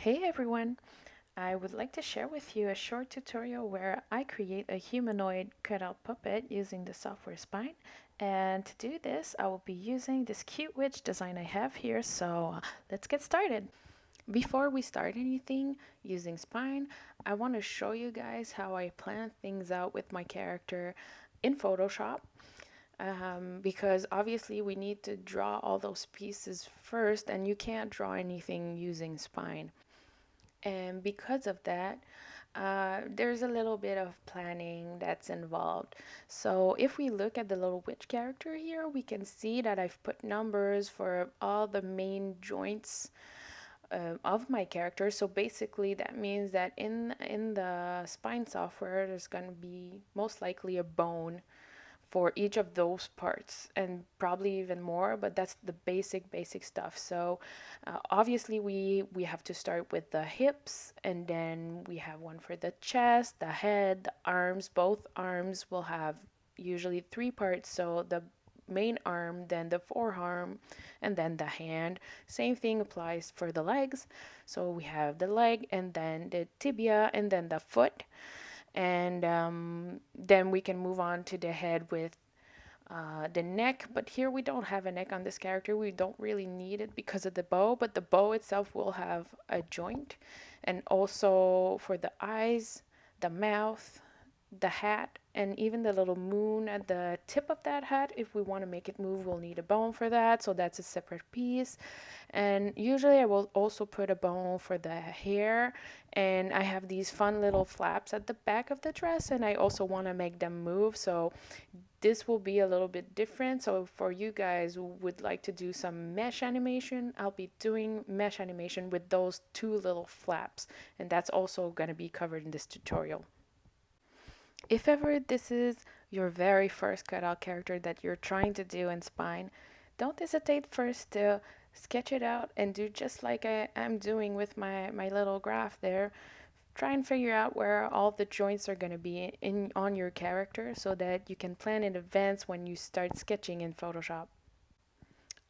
Hey everyone! I would like to share with you a short tutorial where I create a humanoid cutout puppet using the software Spine. And to do this, I will be using this cute witch design I have here, so let's get started. Before we start anything using Spine, I want to show you guys how I plan things out with my character in Photoshop. Because obviously we need to draw all those pieces first, and you can't draw anything using Spine. And because of that, there's a little bit of planning that's involved. So if we look at the little witch character here, we can see that I've put numbers for all the main joints of my character. So basically that means that in the spine software, there's going to be most likely a bone for each of those parts and probably even more, but that's the basic stuff. So obviously we have to start with the hips, and then we have one for the chest, the head, the arms. Both arms will have usually three parts, so the main arm, then the forearm, and then the hand. Same thing applies for the legs. So we have the leg, and then the tibia, and then the foot. And then we can move on to the head with the neck. But here we don't have a neck on this character. We don't really need it because of the bow, but the bow itself will have a joint. And also for the eyes, the mouth, the hat, and even the little moon at the tip of that hat, if we want to make it move, we'll need a bone for that, so that's a separate piece. And usually I will also put a bone for the hair, and I have these fun little flaps at the back of the dress, and I also want to make them move, so this will be a little bit different. So for you guys who would like to do some mesh animation, I'll be doing mesh animation with those two little flaps, and that's also going to be covered in this tutorial. If ever this is your very first cutout character that you're trying to do in Spine, don't hesitate first to sketch it out and do just like I'm doing with my little graph there. Try and figure out where all the joints are going to be in on your character so that you can plan in advance when you start sketching in Photoshop.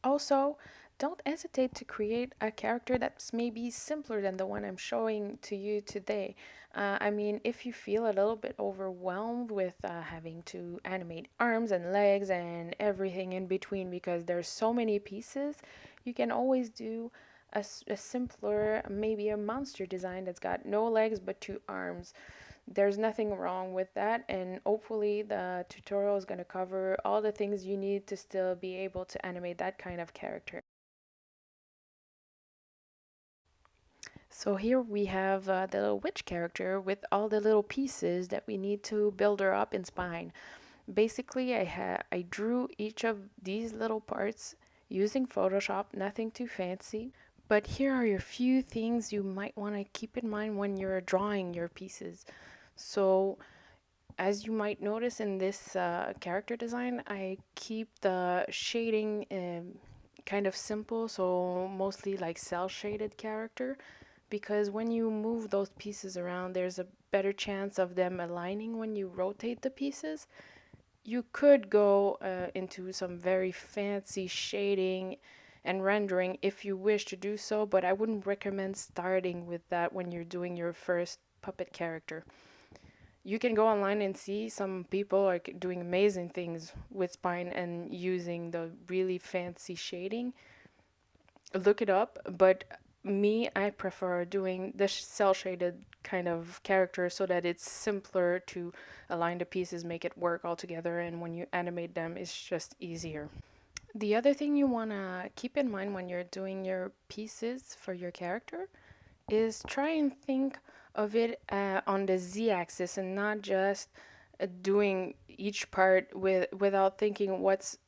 Also, don't hesitate to create a character that's maybe simpler than the one I'm showing to you today. I mean, if you feel a little bit overwhelmed with having to animate arms and legs and everything in between because there's so many pieces, you can always do a simpler, maybe a monster design that's got no legs but two arms. There's nothing wrong with that, and hopefully the tutorial is going to cover all the things you need to still be able to animate that kind of character. So here we have the little witch character with all the little pieces that we need to build her up in Spine. Basically, I drew each of these little parts using Photoshop, nothing too fancy. But here are your few things you might want to keep in mind when you're drawing your pieces. So as you might notice in this character design, I keep the shading kind of simple, so mostly like cell shaded character, because when you move those pieces around, there's a better chance of them aligning when you rotate the pieces. You could go into some very fancy shading and rendering if you wish to do so, but I wouldn't recommend starting with that when you're doing your first puppet character. You can go online and see some people are doing amazing things with Spine and using the really fancy shading. Look it up, but me, I prefer doing the cell shaded kind of character so that it's simpler to align the pieces, make it work all together, and when you animate them, it's just easier. The other thing you want to keep in mind when you're doing your pieces for your character is try and think of it on the z-axis and not just doing each part without thinking what's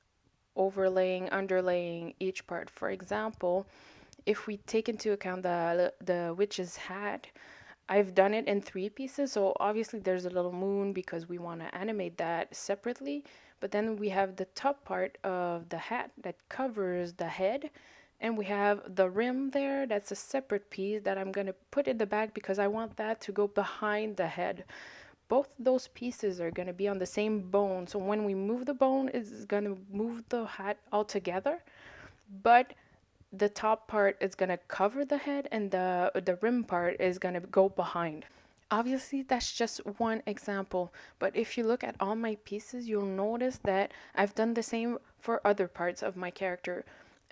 overlaying, underlaying each part. For example, if we take into account the witch's hat, I've done it in three pieces. So obviously there's a little moon because we want to animate that separately. But then we have the top part of the hat that covers the head. And we have the rim there. That's a separate piece that I'm going to put in the back because I want that to go behind the head. Both those pieces are going to be on the same bone. So when we move the bone, it's going to move the hat all together. But the top part is gonna cover the head and the rim part is gonna go behind. Obviously, that's just one example, but if you look at all my pieces, you'll notice that I've done the same for other parts of my character.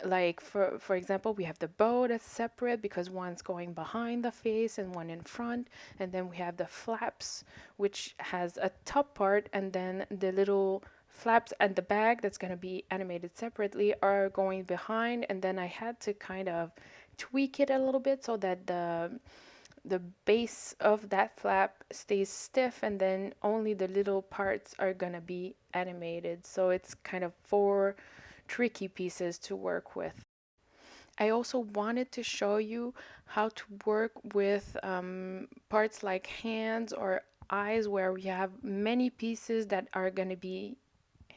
Like for example, we have the bow that's separate because one's going behind the face and one in front, and then we have the flaps, which has a top part, and then the little flaps and the bag that's going to be animated separately are going behind, and then I had to kind of tweak it a little bit so that the base of that flap stays stiff and then only the little parts are gonna be animated. So it's kind of four tricky pieces to work with. I also wanted to show you how to work with parts like hands or eyes where we have many pieces that are going to be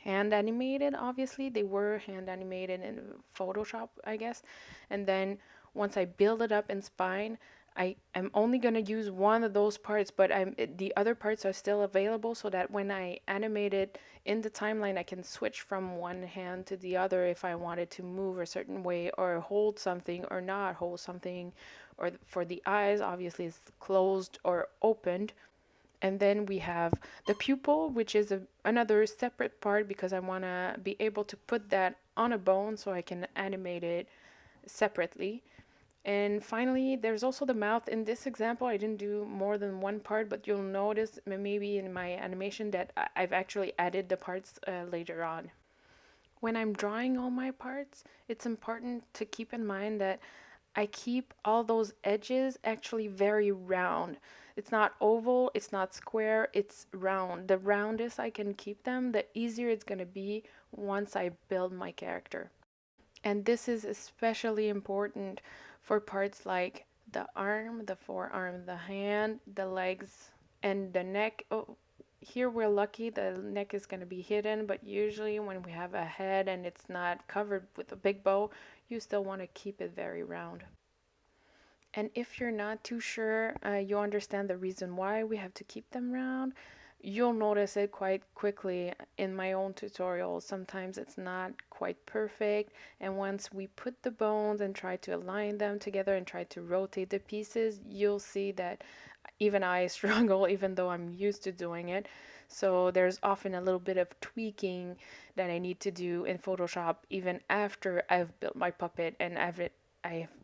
hand animated. Obviously they were hand animated in Photoshop, I guess, and then once I build it up in Spine, I'm only going to use one of those parts, but the other parts are still available so that when I animate it in the timeline I can switch from one hand to the other if I wanted to move a certain way or hold something or not hold something, or for the eyes obviously it's closed or opened. And then we have the pupil, which is another separate part because I want to be able to put that on a bone so I can animate it separately. And finally, there's also the mouth. In this example, I didn't do more than one part, but you'll notice maybe in my animation that I've actually added the parts later on. When I'm drawing all my parts, it's important to keep in mind that I keep all those edges actually very round. It's not oval, it's not square, it's round. The roundest I can keep them, the easier it's going to be once I build my character. And this is especially important for parts like the arm, the forearm, the hand, the legs, and the neck. Oh, here we're lucky the neck is going to be hidden, but usually when we have a head and it's not covered with a big bow, you still want to keep it very round. And if you're not too sure, you understand the reason why we have to keep them round, you'll notice it quite quickly in my own tutorials. Sometimes it's not quite perfect, and once we put the bones and try to align them together and try to rotate the pieces, you'll see that even I struggle, even though I'm used to doing it. So there's often a little bit of tweaking that I need to do in Photoshop even after I've built my puppet and I've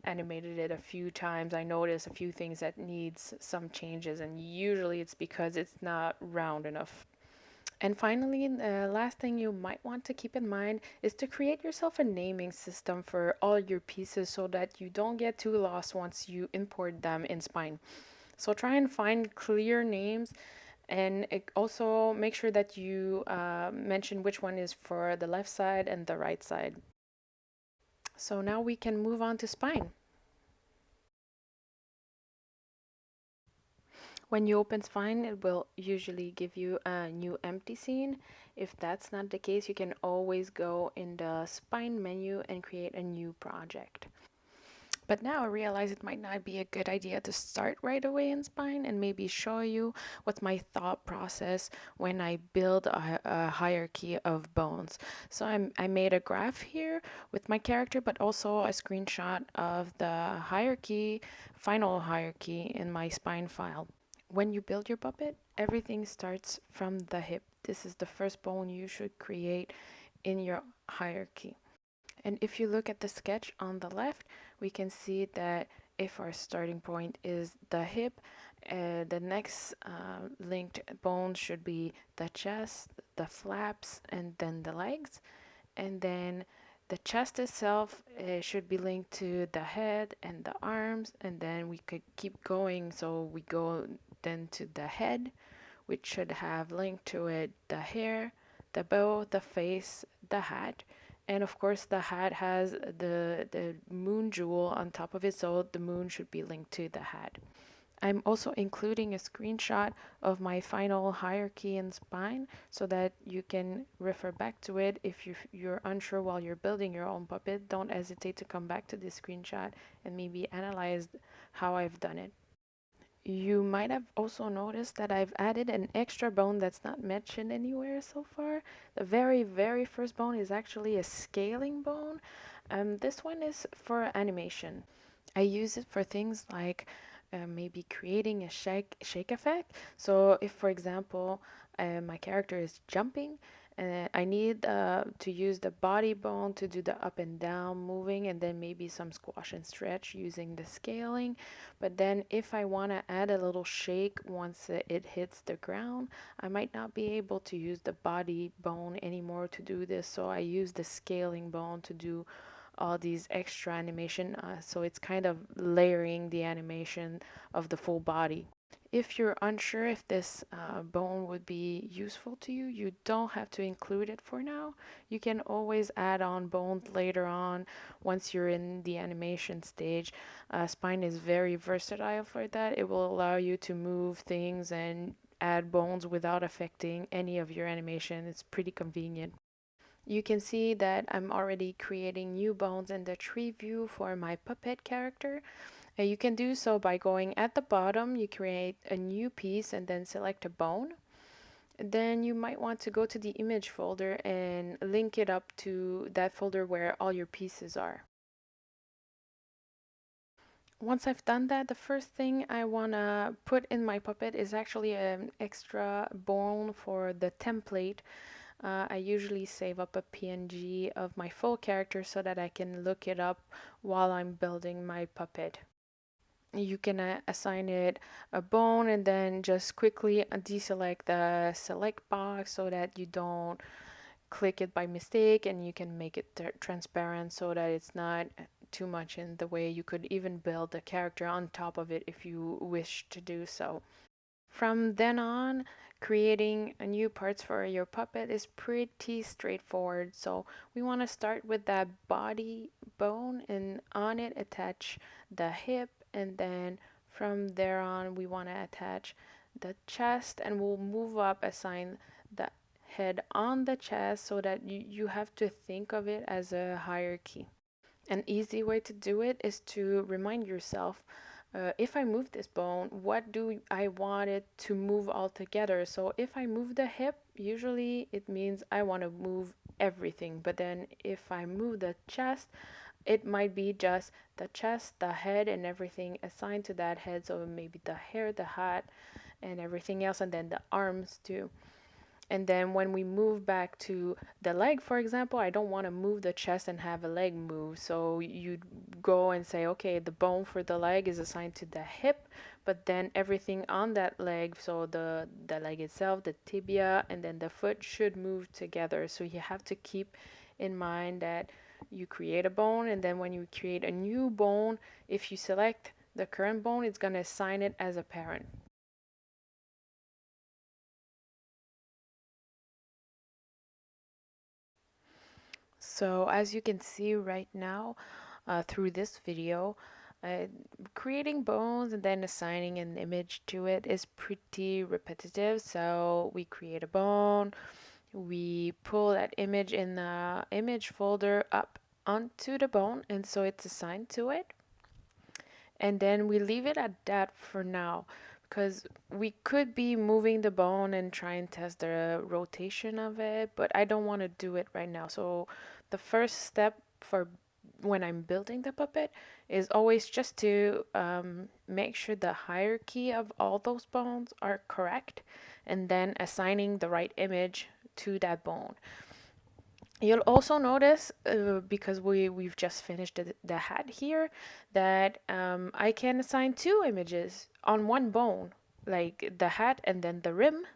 animated it a few times. I notice a few things that needs some changes, and usually it's because it's not round enough. And finally, the last thing you might want to keep in mind is to create yourself a naming system for all your pieces so that you don't get too lost once you import them in Spine. So try and find clear names, and also make sure that you mention which one is for the left side and the right side. So now we can move on to Spine. When you open Spine, it will usually give you a new empty scene. If that's not the case, you can always go in the Spine menu and create a new project. But now I realize it might not be a good idea to start right away in Spine and maybe show you what's my thought process when I build a hierarchy of bones. So I made a graph here with my character, but also a screenshot of the hierarchy, final hierarchy in my Spine file. When you build your puppet, everything starts from the hip. This is the first bone you should create in your hierarchy. And if you look at the sketch on the left, we can see that if our starting point is the hip, the next linked bone should be the chest, the flaps, and then the legs. And then the chest itself should be linked to the head and the arms, and then we could keep going. So we go then to the head, which should have linked to it the hair, the bow, the face, the hat. And of course, the hat has the moon jewel on top of it, so the moon should be linked to the hat. I'm also including a screenshot of my final hierarchy in Spine so that you can refer back to it if you're unsure while you're building your own puppet. Don't hesitate to come back to this screenshot and maybe analyze how I've done it. You might have also noticed that I've added an extra bone that's not mentioned anywhere so far. The very first bone is actually a scaling bone. This one is for animation. I use it for things like maybe creating a shake effect. So if, for example, my character is jumping, I need to use the body bone to do the up and down moving, and then maybe some squash and stretch using the scaling. But then if I want to add a little shake once it hits the ground, I might not be able to use the body bone anymore to do this. So I use the scaling bone to do all these extra animation, so it's kind of layering the animation of the full body. If you're unsure if this bone would be useful to you, you don't have to include it for now. You can always add on bones later on once you're in the animation stage. Spine is very versatile for that. It will allow you to move things and add bones without affecting any of your animation. It's pretty convenient. You can see that I'm already creating new bones in the tree view for my puppet character. You can do so by going at the bottom, you create a new piece and then select a bone. Then you might want to go to the image folder and link it up to that folder where all your pieces are. Once I've done that, the first thing I want to put in my puppet is actually an extra bone for the template. I usually save up a PNG of my full character so that I can look it up while I'm building my puppet. You can assign it a bone and then just quickly deselect the select box so that you don't click it by mistake, and you can make it transparent so that it's not too much in the way. You could even build the character on top of it if you wish to do so. From then on, creating a new parts for your puppet is pretty straightforward. So we want to start with that body bone, and on it attach the hip, and then from there on we want to attach the chest, and we'll move up, assign the head on the chest so that you have to think of it as a hierarchy. An easy way to do it is to remind yourself, if I move this bone, what do I want it to move all together? So if I move the hip, usually it means I want to move everything. But then if I move the chest, it might be just the chest, the head, and everything assigned to that head. So maybe the hair, the hat, and everything else, and then the arms too. And then when we move back to the leg, for example, I don't want to move the chest and have a leg move. So you'd go and say, okay, the bone for the leg is assigned to the hip, but then everything on that leg, so the leg itself, the tibia, and then the foot should move together. So you have to keep in mind that you create a bone, and then when you create a new bone, if you select the current bone, it's going to assign it as a parent. So as you can see right now through this video, uh, creating bones and then assigning an image to it is pretty repetitive. So we create a bone, we pull that image in the image folder up onto the bone, and so it's assigned to it. And then we leave it at that for now, because we could be moving the bone and try and test the rotation of it, but I don't want to do it right now. So the first step for when I'm building the puppet is always just to make sure the hierarchy of all those bones are correct, and then assigning the right image to that bone. You'll also notice, because we've just finished the hat here, that I can assign two images on one bone, like the hat and then the rim.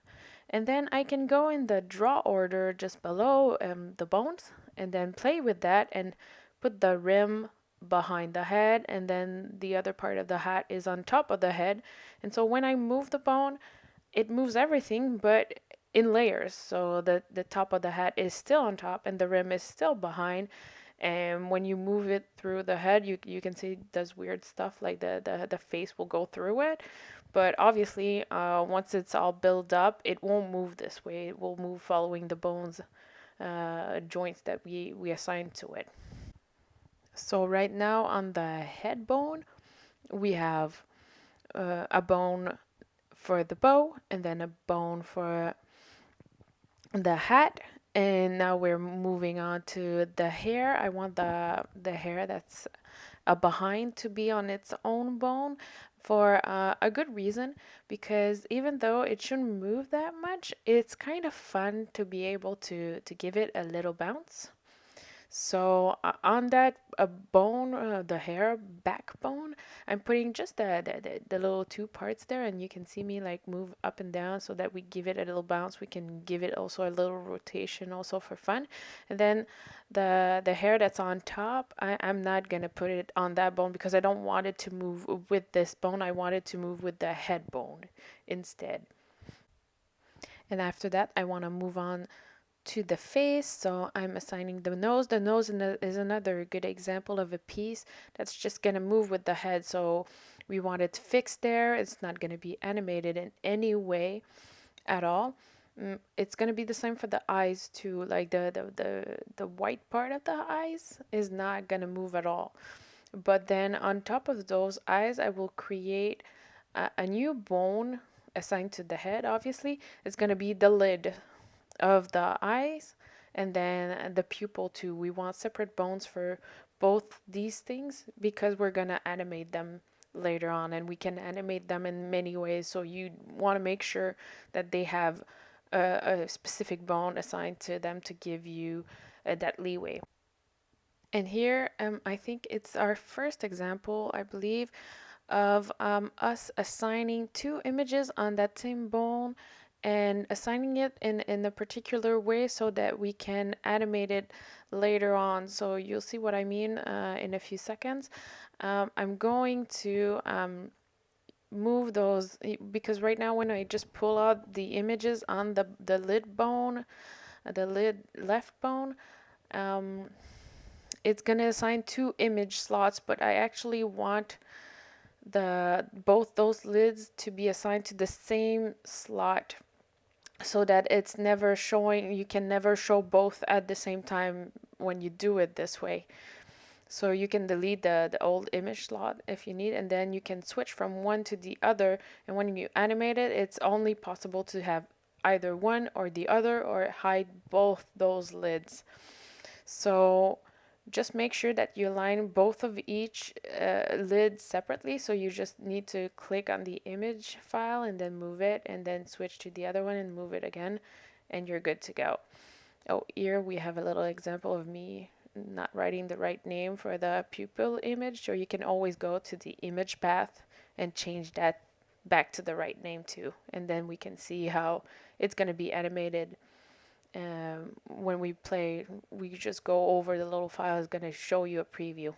And then I can go in the draw order just below the bones and then play with that and put the rim behind the head, and then the other part of the hat is on top of the head. And so when I move the bone, it moves everything but in layers. So the top of the hat is still on top and the rim is still behind. And when you move it through the head, you can see it does weird stuff, like the face will go through it. But obviously, once it's all built up, it won't move this way. It will move following the bones joints that we assign to it. So right now on the head bone, we have a bone for the bow, and then a bone for the hat, And now we're moving on to the hair. I want the hair that's behind to be on its own bone for a good reason, because even though it shouldn't move that much, it's kind of fun to be able to give it a little bounce. So on that bone, the hair backbone, I'm putting just the little two parts there, and you can see me like move up and down so that we give it a little bounce. We can give it also a little rotation also for fun. And then the hair that's on top, I'm not gonna put it on that bone because I don't want it to move with this bone. I want it to move with the head bone instead. And after that, I want to move on to the face. So I'm assigning the nose. The nose is another good example of a piece that's just going to move with the head. So we want it fixed there. It's not going to be animated in any way at all. It's going to be the same for the eyes too. Like the white part of the eyes is not going to move at all. But then on top of those eyes, I will create a new bone assigned to the head, obviously. It's going to be the lid of the eyes, and then the pupil too. We want separate bones for both these things because we're gonna animate them later on, and we can animate them in many ways. So you want to make sure that they have a specific bone assigned to them to give you that leeway. And here, I think it's our first example, I believe, of us assigning two images on that same bone and assigning it in a particular way so that we can animate it later on. So you'll see what I mean in a few seconds. I'm going to move those because right now when I just pull out the images on the lid bone, the lid left bone, um, it's going to assign two image slots, but I actually want the both those lids to be assigned to the same slot so that it's never showing, you can never show both at the same time when you do it this way. So you can delete the old image slot if you need, and then you can switch from one to the other, and when you animate it, it's only possible to have either one or the other or hide both those lids. So just make sure that you align both of each lid separately. So you just need to click on the image file and then move it and then switch to the other one and move it again, and you're good to go. Oh, here we have a little example of me not writing the right name for the pupil image, or you can always go to the image path and change that back to the right name too. And then we can see how it's going to be animated when we play. We just go over the little file. Is going to show you a preview.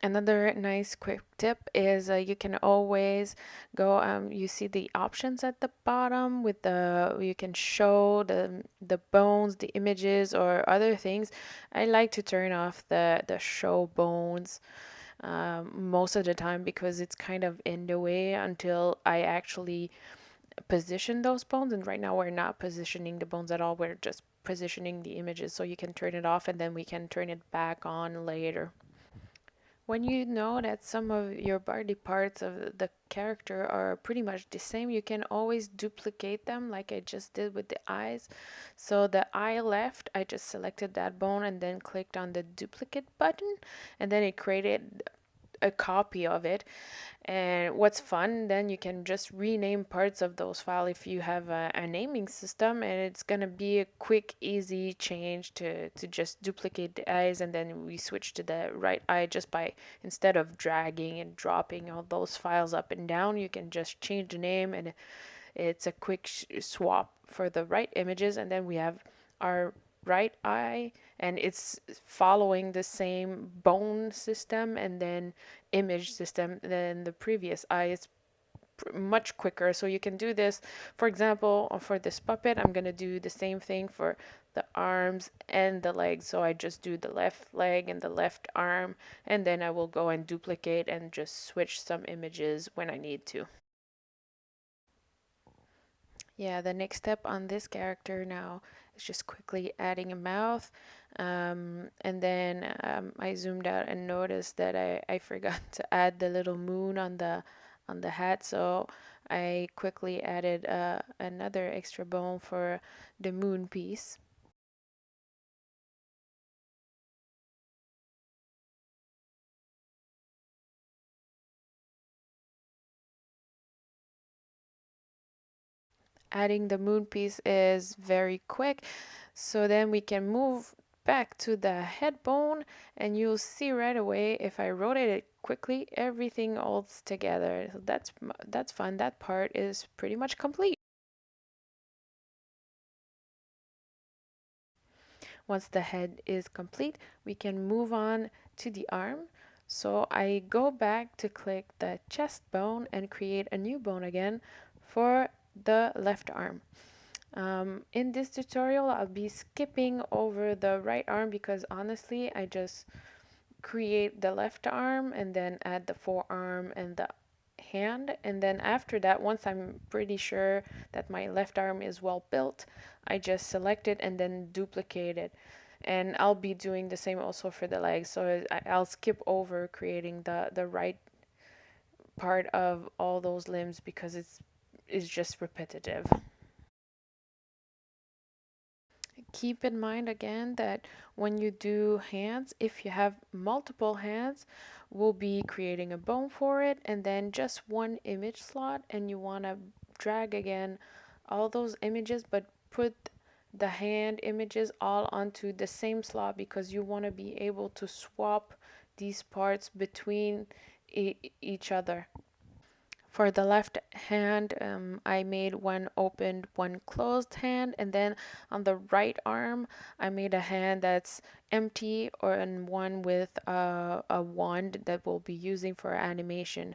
Another nice quick tip is you can always go, you see the options at the bottom with you can show the bones, the images, or other things. I like to turn off the show bones most of the time because it's kind of in the way until I actually position those bones. And right now we're not positioning the bones at all. We're just positioning the images. So you can turn it off and then we can turn it back on later. When you know that some of your body parts of the character are pretty much the same, you can always duplicate them like I just did with the eyes. So the eye left, I just selected that bone and then clicked on the duplicate button, and then it created a copy of it. And what's fun, then you can just rename parts of those files if you have a naming system, and it's gonna be a quick, easy change to just duplicate the eyes, and then we switch to the right eye just by, instead of dragging and dropping all those files up and down, you can just change the name, and it's a quick swap for the right images. And then we have our right eye, and it's following the same bone system and then image system than the previous eye. It's much quicker. So you can do this, for example, for this puppet, I'm going to do the same thing for the arms and the legs. So I just do the left leg and the left arm, and then I will go and duplicate and just switch some images when I need to. Yeah, the next step on this character now is just quickly adding a mouth. And then I zoomed out and noticed that I forgot to add the little moon on the hat. So I quickly added another extra bone for the moon piece. adding the moon piece is very quick. So then we can move back to the head bone, and you'll see right away if I rotate it quickly, everything holds together. So that's fun. That part is pretty much complete. Once the head is complete, we can move on to the arm. So I go back to click the chest bone and create a new bone again for the left arm. In this tutorial, I'll be skipping over the right arm because honestly, I just create the left arm and then add the forearm and the hand. And then after that, once I'm pretty sure that my left arm is well built, I just select it and then duplicate it. And I'll be doing the same also for the legs. So I'll skip over creating the right part of all those limbs because it's just repetitive. Keep in mind again that when you do hands, if you have multiple hands, we'll be creating a bone for it and then just one image slot, and you want to drag again all those images but put the hand images all onto the same slot because you want to be able to swap these parts between each other. For the left hand, I made one opened, one closed hand, and then on the right arm, I made a hand that's empty or and one with a wand that we'll be using for animation.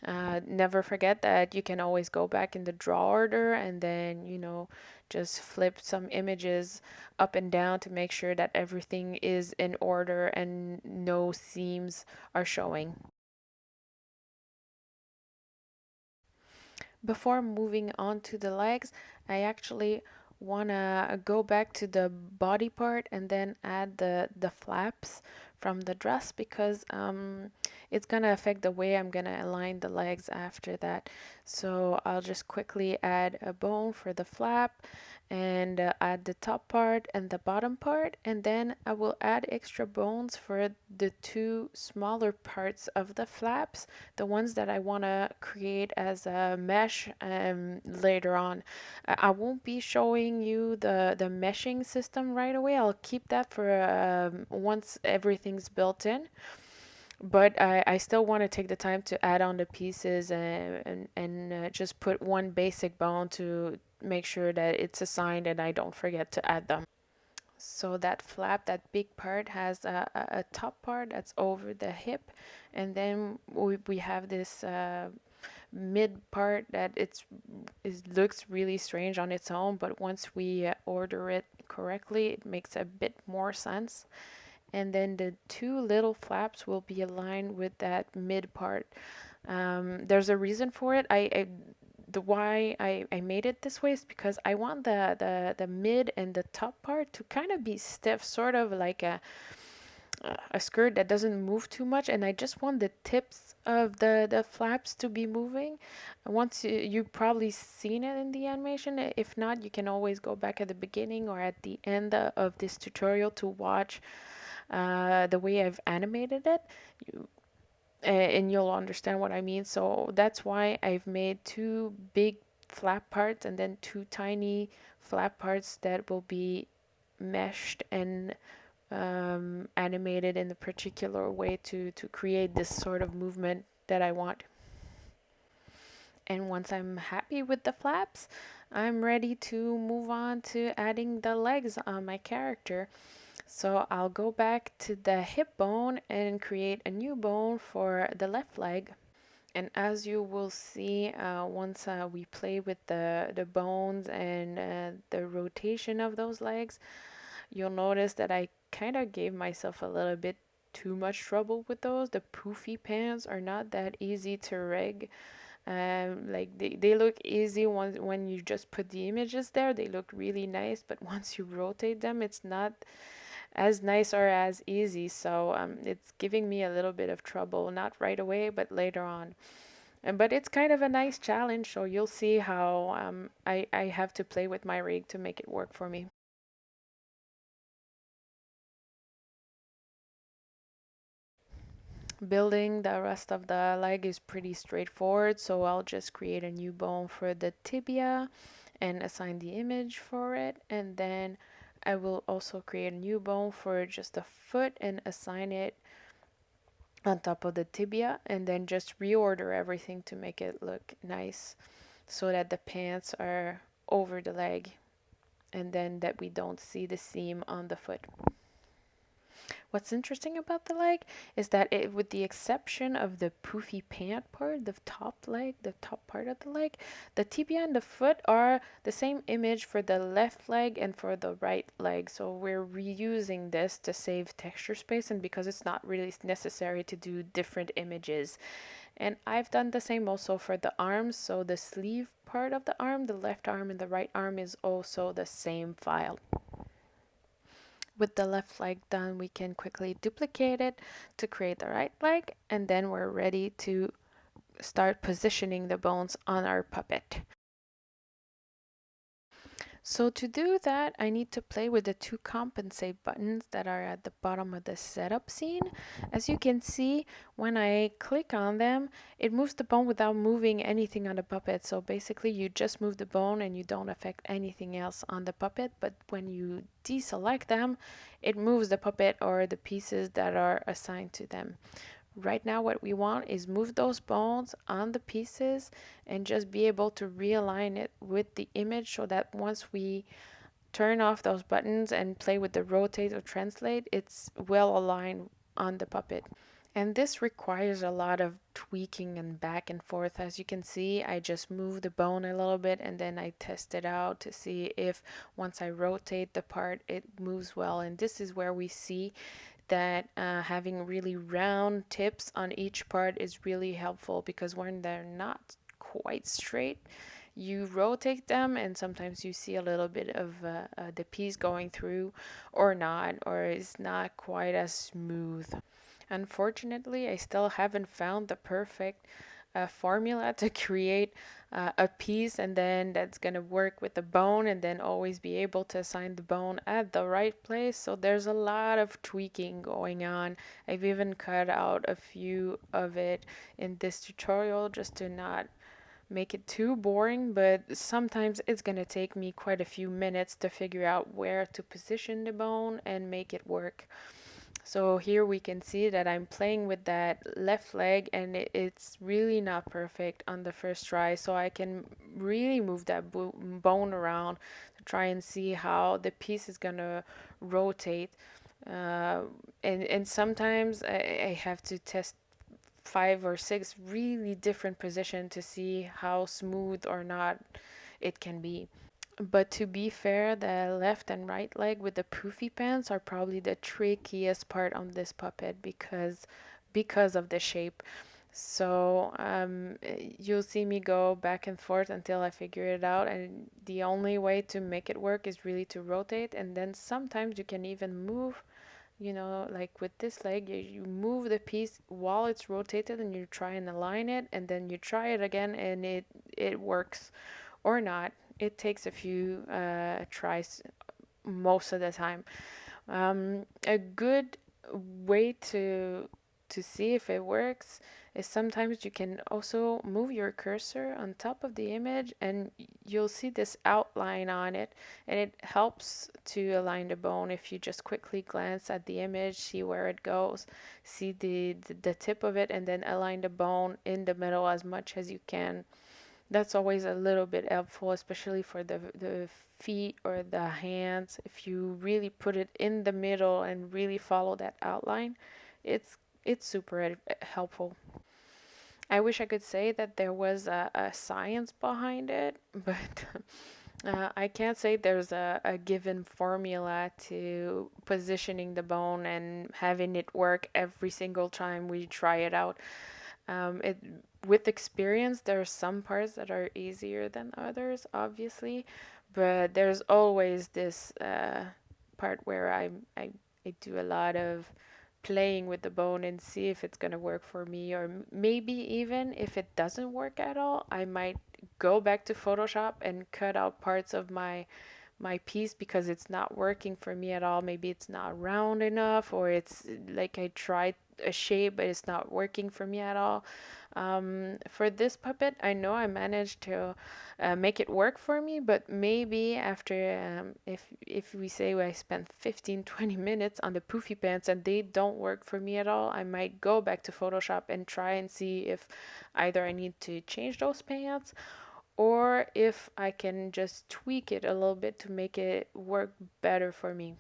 Never forget that you can always go back in the draw order and then, just flip some images up and down to make sure that everything is in order and no seams are showing. Before moving on to the legs, I actually want to go back to the body part and then add the flaps from the dress because it's going to affect the way I'm going to align the legs after that. So I'll just quickly add a bone for the flap and add the top part and the bottom part, and then I will add extra bones for the two smaller parts of the flaps, the ones that I want to create as a mesh later on. I won't be showing you the meshing system right away. I'll keep that for once everything's built in. But I still want to take the time to add on the pieces and just put one basic bone to make sure that it's assigned and I don't forget to add them. So that flap, that big part, has a top part that's over the hip, and then we have this mid part that it looks really strange on its own, but once we order it correctly, it makes a bit more sense. And then the two little flaps will be aligned with that mid part. There's a reason for it. The why I made it this way is because I want the mid and the top part to kind of be stiff, sort of like a skirt that doesn't move too much, and I just want the tips of the flaps to be moving. Once you've probably seen it in the animation. If not, you can always go back at the beginning or at the end of this tutorial to watch the way I've animated it. You, and you'll understand what I mean. So that's why I've made two big flap parts and then two tiny flap parts that will be meshed and animated in a particular way to create this sort of movement that I want. And once I'm happy with the flaps, I'm ready to move on to adding the legs on my character. So I'll go back to the hip bone and create a new bone for the left leg. And as you will see, once we play with the bones and the rotation of those legs, you'll notice that I kind of gave myself a little bit too much trouble with those. The poofy pants are not that easy to rig. Like they look easy when you just put the images there. They look really nice, but once you rotate them, it's not as nice or as easy. So it's giving me a little bit of trouble, not right away, but later on. But it's kind of a nice challenge, so you'll see how I have to play with my rig to make it work for me. Building the rest of the leg is pretty straightforward, so I'll just create a new bone for the tibia and assign the image for it. And then I will also create a new bone for just the foot and assign it on top of the tibia, and then just reorder everything to make it look nice so that the pants are over the leg and then that we don't see the seam on the foot. What's interesting about the leg is that with the exception of the poofy pant part, the top leg, the top part of the leg, the tibia and the foot are the same image for the left leg and for the right leg. So we're reusing this to save texture space and because it's not really necessary to do different images. And I've done the same also for the arms. So the sleeve part of the arm, the left arm and the right arm is also the same file. With the left leg done, we can quickly duplicate it to create the right leg, and then we're ready to start positioning the bones on our puppet. So to do that, I need to play with the two compensate buttons that are at the bottom of the setup scene. As you can see, when I click on them, it moves the bone without moving anything on the puppet. So basically you just move the bone and you don't affect anything else on the puppet. But when you deselect them, it moves the puppet or the pieces that are assigned to them. Right now what we want is move those bones on the pieces and just be able to realign it with the image so that once we turn off those buttons and play with the rotate or translate, it's well aligned on the puppet. And this requires a lot of tweaking and back and forth. As you can see, I just move the bone a little bit and then I test it out to see if once I rotate the part, it moves well. And this is where we see that having really round tips on each part is really helpful because when they're not quite straight, you rotate them and sometimes you see a little bit of the piece going through or not, or it's not quite as smooth. Unfortunately, I still haven't found the perfect formula to create a piece and then that's going to work with the bone and then always be able to assign the bone at the right place. So there's a lot of tweaking going on. I've even cut out a few of it in this tutorial just to not make it too boring, but sometimes it's going to take me quite a few minutes to figure out where to position the bone and make it work. So here we can see that I'm playing with that left leg and it's really not perfect on the first try. So I can really move that bone around to try and see how the piece is gonna rotate. And sometimes I have to test 5 or 6 really different positions to see how smooth or not it can be. But to be fair, the left and right leg with the poofy pants are probably the trickiest part on this puppet because of the shape. So you'll see me go back and forth until I figure it out. And the only way to make it work is really to rotate. And then sometimes you can even move, like with this leg, you move the piece while it's rotated and you try and align it. And then you try it again and it works or not. It takes a few tries most of the time. A good way to see if it works is sometimes you can also move your cursor on top of the image and you'll see this outline on it, and it helps to align the bone. If you just quickly glance at the image, see where it goes, see the tip of it, and then align the bone in the middle as much as you can. That's always a little bit helpful, especially for the feet or the hands. If you really put it in the middle and really follow that outline, it's it's super helpful. I wish I could say that there was a science behind it, but I can't say there's a given formula to positioning the bone and having it work every single time we try it out. It with experience, there are some parts that are easier than others, obviously, but there's always this part where I do a lot of playing with the bone and see if it's gonna work for me, or maybe even if it doesn't work at all, I might go back to Photoshop and cut out parts of my piece because it's not working for me at all. Maybe it's not round enough, or it's like I tried a shape, but it's not working for me at all. For this puppet, I know I managed to make it work for me, but maybe after, if we say I spent 15, 20 minutes on the poofy pants and they don't work for me at all, I might go back to Photoshop and try and see if either I need to change those pants or if I can just tweak it a little bit to make it work better for me.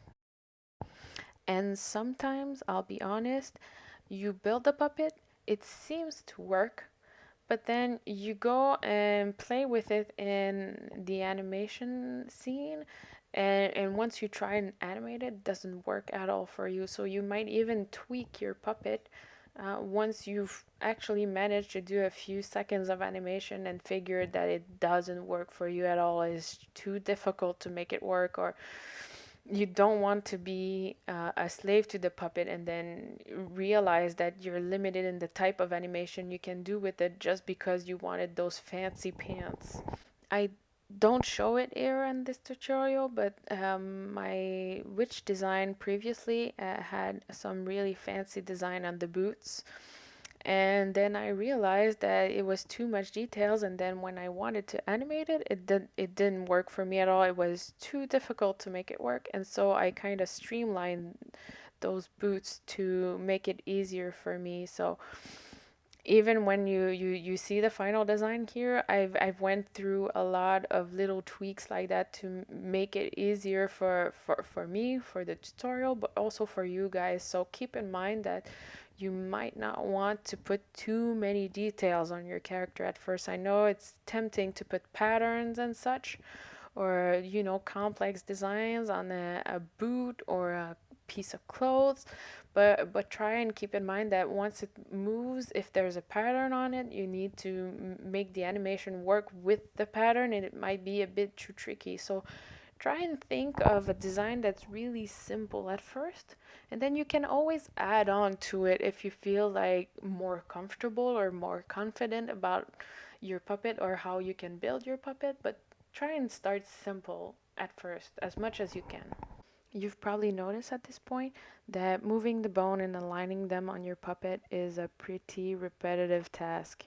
And sometimes, I'll be honest, you build a puppet, it seems to work, but then you go and play with it in the animation scene, and once you try and animate it, it doesn't work at all for you. So you might even tweak your puppet once you've actually managed to do a few seconds of animation and figured that it doesn't work for you at all, it's too difficult to make it work, or you don't want to be a slave to the puppet and then realize that you're limited in the type of animation you can do with it just because you wanted those fancy pants. I don't show it here in this tutorial, but my witch design previously had some really fancy design on the boots. And then I realized that it was too much details, and then when I wanted to animate it, it didn't work for me at all. It was too difficult to make it work, and so I kind of streamlined those boots to make it easier for me. So even when you see the final design here, I've went through a lot of little tweaks like that to make it easier for me for the tutorial, but also for you guys. So keep in mind that you might not want to put too many details on your character at first. I know it's tempting to put patterns and such, or complex designs on a boot or a piece of clothes, but try and keep in mind that once it moves, if there's a pattern on it, you need to make the animation work with the pattern, and it might be a bit too tricky. So try and think of a design that's really simple at first, and then you can always add on to it if you feel like more comfortable or more confident about your puppet or how you can build your puppet. But try and start simple at first as much as you can. You've probably noticed at this point that moving the bone and aligning them on your puppet is a pretty repetitive task.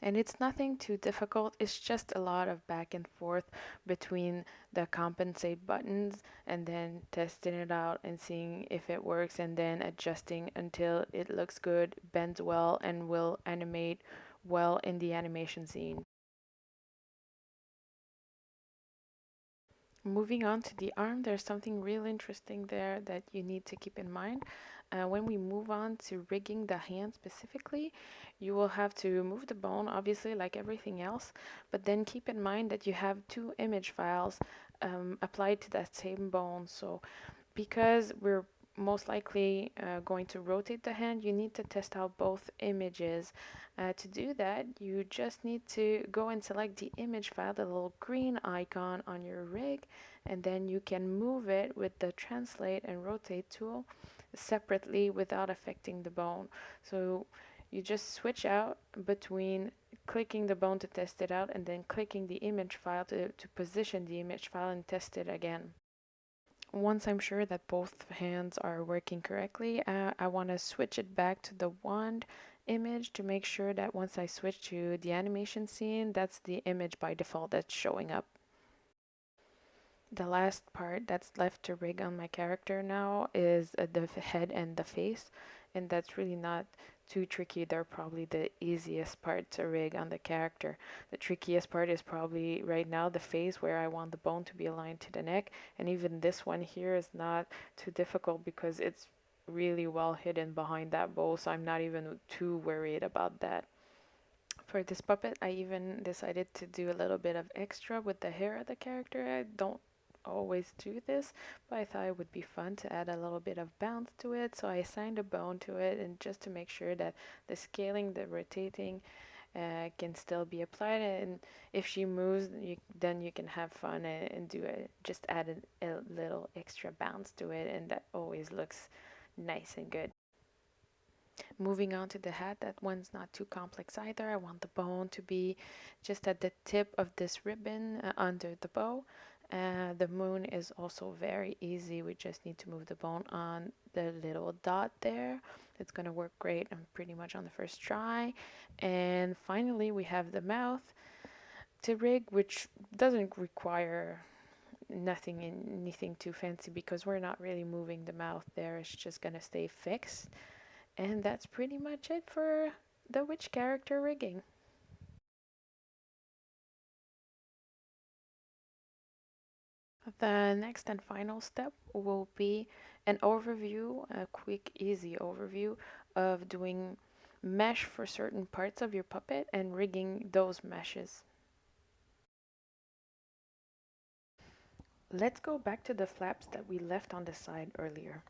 And it's nothing too difficult, it's just a lot of back and forth between the compensate buttons and then testing it out and seeing if it works and then adjusting until it looks good, bends well, and will animate well in the animation scene. Moving on to the arm, there's something real interesting there that you need to keep in mind. When we move on to rigging the hand specifically, you will have to move the bone, obviously, like everything else, but then keep in mind that you have two image files applied to that same bone. So because we're most likely going to rotate the hand, you need to test out both images. To do that, you just need to go and select the image file, the little green icon on your rig, and then you can move it with the translate and rotate tool separately without affecting the bone. So you just switch out between clicking the bone to test it out and then clicking the image file to position the image file and test it again. Once I'm sure that both hands are working correctly, I want to switch it back to the wand image to make sure that once I switch to the animation scene, that's the image by default that's showing up. The last part that's left to rig on my character now is the head and the face, and that's really not too tricky. They're probably the easiest part to rig on the character. The trickiest part is probably right now the face, where I want the bone to be aligned to the neck, and even this one here is not too difficult because it's really well hidden behind that bow, so I'm not even too worried about that. For this puppet, I even decided to do a little bit of extra with the hair of the character. I don't always do this, but I thought it would be fun to add a little bit of bounce to it. So I assigned a bone to it, and just to make sure that the scaling, the rotating, can still be applied. And if she moves, then you can have fun and do it. Just add a little extra bounce to it, and that always looks nice and good. Moving on to the hat, that one's not too complex either. I want the bone to be just at the tip of this ribbon under the bow. The moon is also very easy. We just need to move the bone on the little dot there. It's going to work great and pretty much on the first try. And finally, we have the mouth to rig, which doesn't require anything too fancy because we're not really moving the mouth there. It's just going to stay fixed. And that's pretty much it for the witch character rigging. The next and final step will be an overview, a quick, easy overview of doing mesh for certain parts of your puppet and rigging those meshes. Let's go back to the flaps that we left on the side earlier.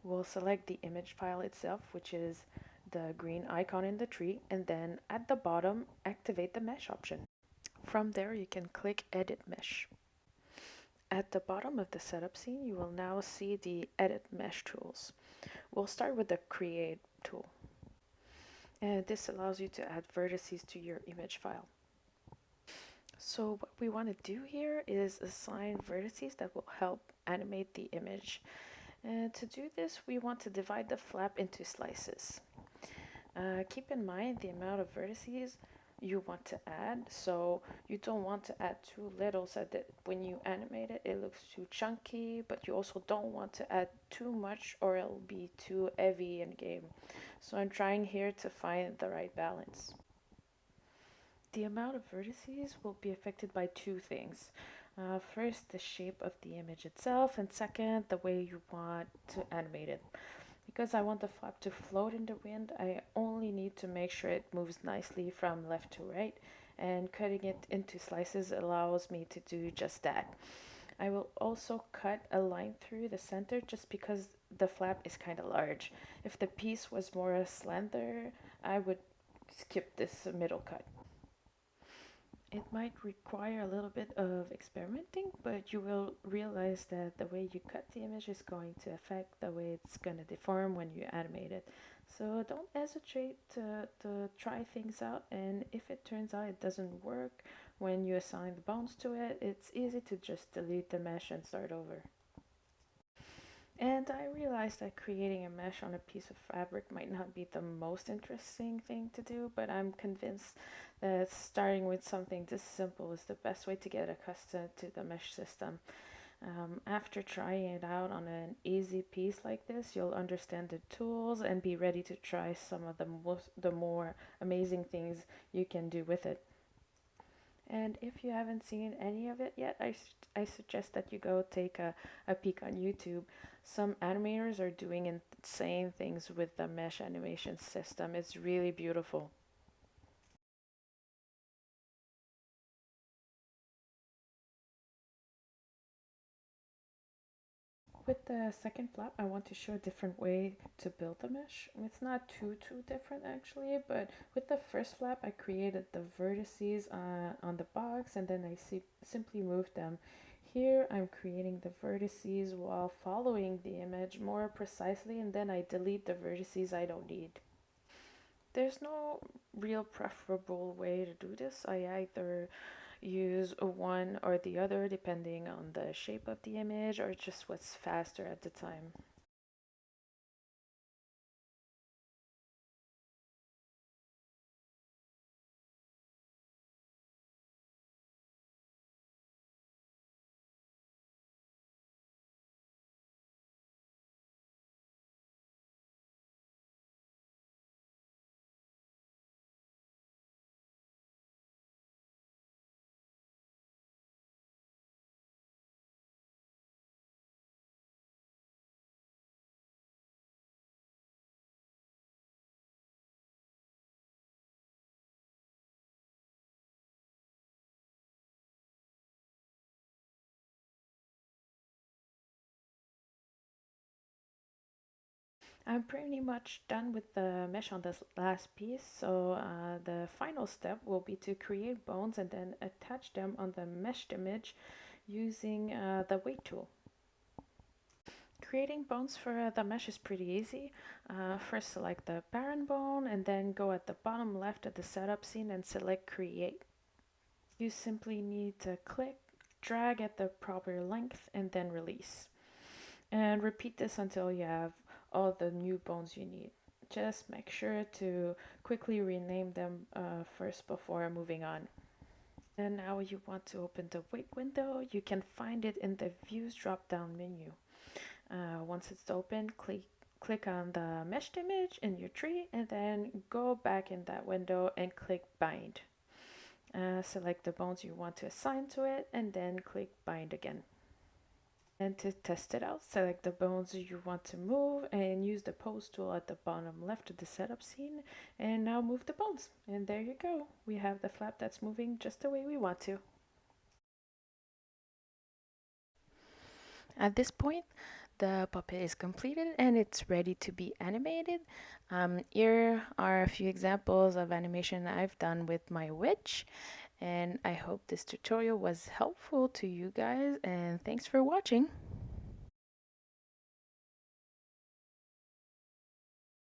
We'll select the image file itself, which is the green icon in the tree, and then at the bottom, activate the mesh option. From there, you can click Edit Mesh. At the bottom of the setup scene, you will now see the Edit Mesh tools. We'll start with the Create tool. And this allows you to add vertices to your image file. So what we want to do here is assign vertices that will help animate the image. And to do this, we want to divide the flap into slices. Keep in mind the amount of vertices you want to add, so you don't want to add too little so that when you animate it, it looks too chunky, but you also don't want to add too much or it'll be too heavy in game. So I'm trying here to find the right balance. The amount of vertices will be affected by two things. First, the shape of the image itself, and second, the way you want to animate it. Because I want the flap to float in the wind, I only need to make sure it moves nicely from left to right, and cutting it into slices allows me to do just that. I will also cut a line through the center just because the flap is kind of large. If the piece was more slender, I would skip this middle cut. It might require a little bit of experimenting, but you will realize that the way you cut the image is going to affect the way it's going to deform when you animate it. So don't hesitate to try things out, and if it turns out it doesn't work when you assign the bones to it, it's easy to just delete the mesh and start over. And I realized that creating a mesh on a piece of fabric might not be the most interesting thing to do, but I'm convinced that starting with something this simple is the best way to get accustomed to the mesh system. After trying it out on an easy piece like this, you'll understand the tools and be ready to try some of the more amazing things you can do with it. And if you haven't seen any of it yet, I suggest that you go take a peek on YouTube. Some animators are doing insane things with the mesh animation system. It's really beautiful. With the second flap, I want to show a different way to build the mesh. It's not too different actually, but with the first flap, I created the vertices on the box and then I simply moved them. Here, I'm creating the vertices while following the image more precisely, and then I delete the vertices I don't need. There's no real preferable way to do this. I either use one or the other depending on the shape of the image or just what's faster at the time. I'm pretty much done with the mesh on this last piece, so the final step will be to create bones and then attach them on the meshed image using the weight tool. Creating bones for the mesh is pretty easy. First select the parent bone and then go at the bottom left of the setup scene and select create. You simply need to click, drag at the proper length and then release. And repeat this until you have all the new bones you need. Just make sure to quickly rename them first before moving on. And now you want to open the wake window, you can find it in the views drop down menu. Once it's open, click on the meshed image in your tree and then go back in that window and click bind. Select the bones you want to assign to it and then click bind again. And to test it out, select the bones you want to move and use the pose tool at the bottom left of the setup scene. And now move the bones. And there you go. We have the flap that's moving just the way we want to. At this point, the puppet is completed and it's ready to be animated. Here are a few examples of animation I've done with my witch. And I hope this tutorial was helpful to you guys, and thanks for watching.